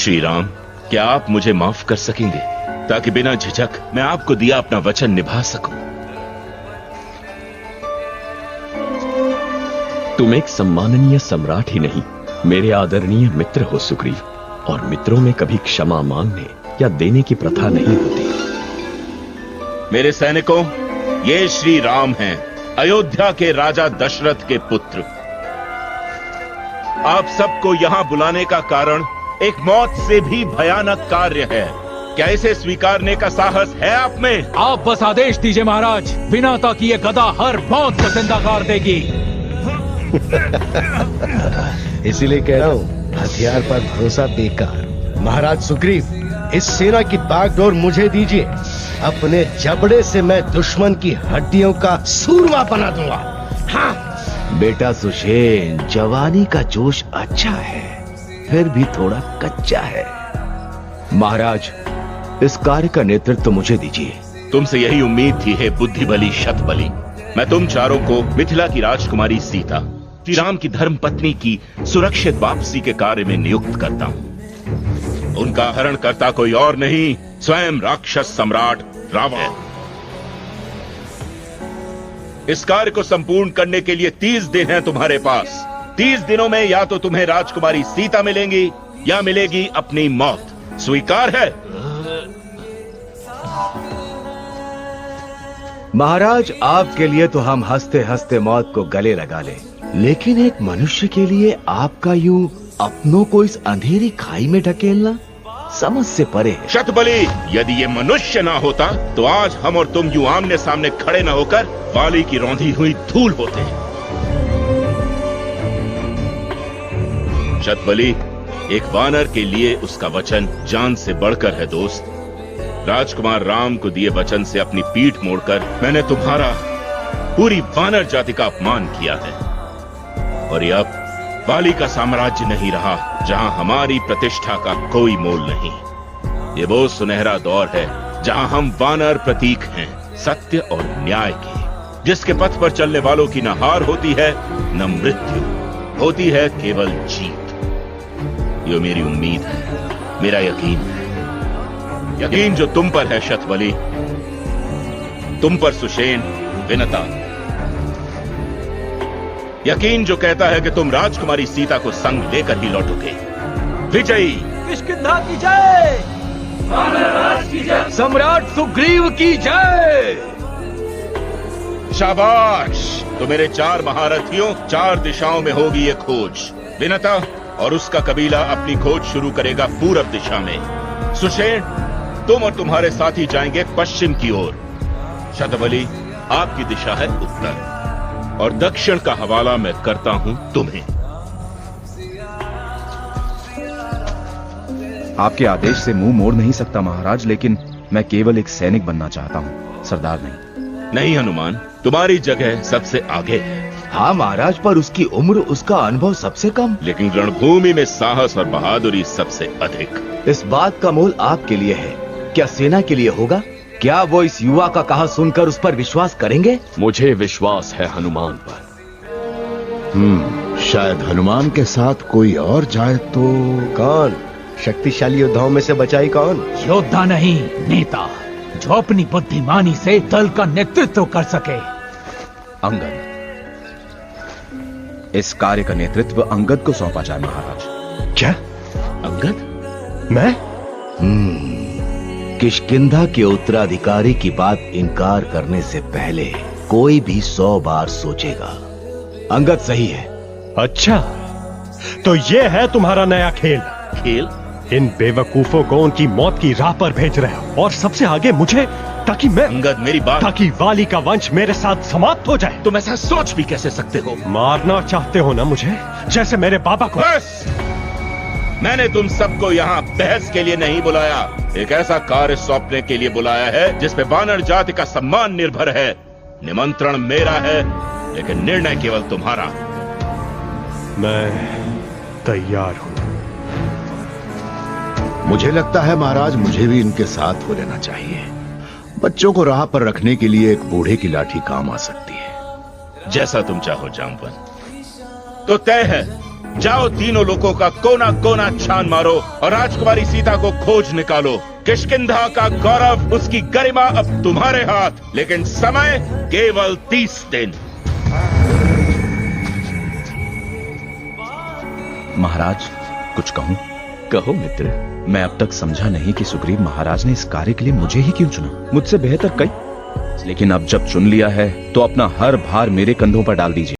श्री राम, क्या आप मुझे माफ कर सकेंगे ताकि बिना झिझक मैं आपको दिया अपना वचन निभा सकूं? तुम एक सम्माननीय सम्राट ही नहीं, मेरे आदरणीय मित्र हो सुग्रीव, और मित्रों में कभी क्षमा मांगने या देने की प्रथा नहीं होती। मेरे सैनिकों, ये श्री राम हैं, अयोध्या के राजा दशरथ के पुत्र। आप सबको यहां बुलाने का कारण एक मौत से भी भयानक कार्य है। क्या इसे स्वीकारने का साहस है आप में? आप बस आदेश दीजिए महाराज, बिना ताकि ये गदा हर मौत को जिंदा कर देगी। इसीलिए कह रहा हूँ, हथियार पर भरोसा बेकार। महाराज सुग्रीव, इस सेना की बागडोर मुझे दीजिए। अपने जबड़े से मैं दुश्मन की हड्डियों का सूरमा बना दूंगा। हाँ। बेटा सुषेण, जवानी का जोश अच्छा है, फिर भी थोड़ा कच्चा है। महाराज, इस कार्य का नेतृत्व मुझे दीजिए। तुमसे यही उम्मीद थी, हे बुद्धिबली शतबली। मैं तुम चारों को मिथिला की राजकुमारी सीता, श्री राम की धर्म पत्नी की सुरक्षित वापसी के कार्य में नियुक्त करता हूं। उनका हरणकर्ता कोई और नहीं, स्वयं राक्षस सम्राट रावण। इस कार्य को संपूर्ण करने के लिए 30 दिन हैं तुम्हारे पास। 30 दिनों में या तो तुम्हें राजकुमारी सीता मिलेंगी या मिलेगी अपनी मौत। स्वीकार है? महाराज, आपके लिए तो हम हंसते हंसते मौत को गले लगा ले, लेकिन एक मनुष्य के लिए आपका यूं अपनों को इस अंधेरी खाई में ढकेलना समझ से परे है। शतबली, यदि ये मनुष्य ना होता तो आज हम और तुम यूं आमने सामने खड़े न होकर वाली की रौंधी हुई धूल होते। शतबली, एक वानर के लिए उसका वचन जान से बढ़कर है दोस्त। राजकुमार राम को दिए वचन से अपनी पीठ मोड़कर मैंने तुम्हारा, पूरी वानर जाति का अपमान किया है। और ये अब वाली का साम्राज्य नहीं रहा जहां हमारी प्रतिष्ठा का कोई मोल नहीं। ये वो सुनहरा दौर है जहां हम वानर प्रतीक हैं सत्य और न्याय की, जिसके पथ पर चलने वालों की न हार होती है न मृत्यु, होती है केवल जीत। ये मेरी उम्मीद है, मेरा यकीन है। यकीन जो तुम पर है शतबली, तुम पर सुषेण, विनता। यकीन जो कहता है कि तुम राजकुमारी सीता को संग लेकर ही लौटोगे। विजयी किष्किंधा की जय, की जय, सम्राट सुग्रीव की जय। शाबाश। तो मेरे 4 महारथियों 4 दिशाओं में होगी ये खोज। विनता और उसका कबीला अपनी खोज शुरू करेगा पूरब दिशा में। सुषेण, तुम और तुम्हारे साथी जाएंगे पश्चिम की ओर। शतबली, आपकी दिशा है उत्तर, और दक्षिण का हवाला मैं करता हूं तुम्हें। आपके आदेश से मुंह मोड़ नहीं सकता महाराज, लेकिन मैं केवल एक सैनिक बनना चाहता हूं, सरदार नहीं। नहीं हनुमान, तुम्हारी जगह सबसे आगे है। हाँ महाराज, पर उसकी उम्र, उसका अनुभव सबसे कम। लेकिन रणभूमि में साहस और बहादुरी सबसे अधिक। इस बात का मोल आपके लिए है, क्या सेना के लिए होगा? क्या वो इस युवा का कहा सुनकर उस पर विश्वास करेंगे? मुझे विश्वास है हनुमान पर। शायद हनुमान के साथ कोई और जाए तो। कौन? शक्तिशाली योद्धाओं में से बचाई कौन? योद्धा नहीं, नेता, जो अपनी बुद्धिमानी से दल का नेतृत्व कर सके। अंगद। इस कार्य का नेतृत्व अंगद को सौंपा जाए महाराज। क्या? अंगद? मैं? किष्किंधा के उत्तराधिकारी की बात इनकार करने से पहले कोई भी 100 बार सोचेगा। अंगद सही है। अच्छा, तो ये है तुम्हारा नया खेल? खेल? इन बेवकूफों को उनकी मौत की राह पर भेज रहे हो, और सबसे आगे मुझे, ताकि मैं, अंगद मेरी बात, ताकि वाली का वंश मेरे साथ समाप्त हो जाए। तुम ऐसा सोच भी कैसे सकते हो? मारना चाहते हो ना मुझे, जैसे मेरे बाबा को? बस! मैंने तुम सबको यहाँ बहस के लिए नहीं बुलाया, एक ऐसा कार्य सौंपने के लिए बुलाया है जिसपे वानर जाति का सम्मान निर्भर है। निमंत्रण मेरा है, लेकिन निर्णय केवल तुम्हारा। मैं तैयार हूं। मुझे लगता है महाराज, मुझे भी इनके साथ हो लेना चाहिए। बच्चों को राह पर रखने के लिए एक बूढ़े की लाठी काम आ सकती है। जैसा तुम चाहो जामवन। तो तय है, जाओ तीनों लोगों का कोना कोना छान मारो और राजकुमारी सीता को खोज निकालो। किष्किंधा का गौरव, उसकी गरिमा अब तुम्हारे हाथ, लेकिन समय केवल 30 दिन। महाराज, कुछ कहूं? कहो मित्र। मैं अब तक समझा नहीं कि सुग्रीव महाराज ने इस कार्य के लिए मुझे ही क्यों चुना। मुझसे बेहतर कई, लेकिन अब जब चुन लिया है तो अपना हर भार मेरे कंधों पर डाल दीजिए।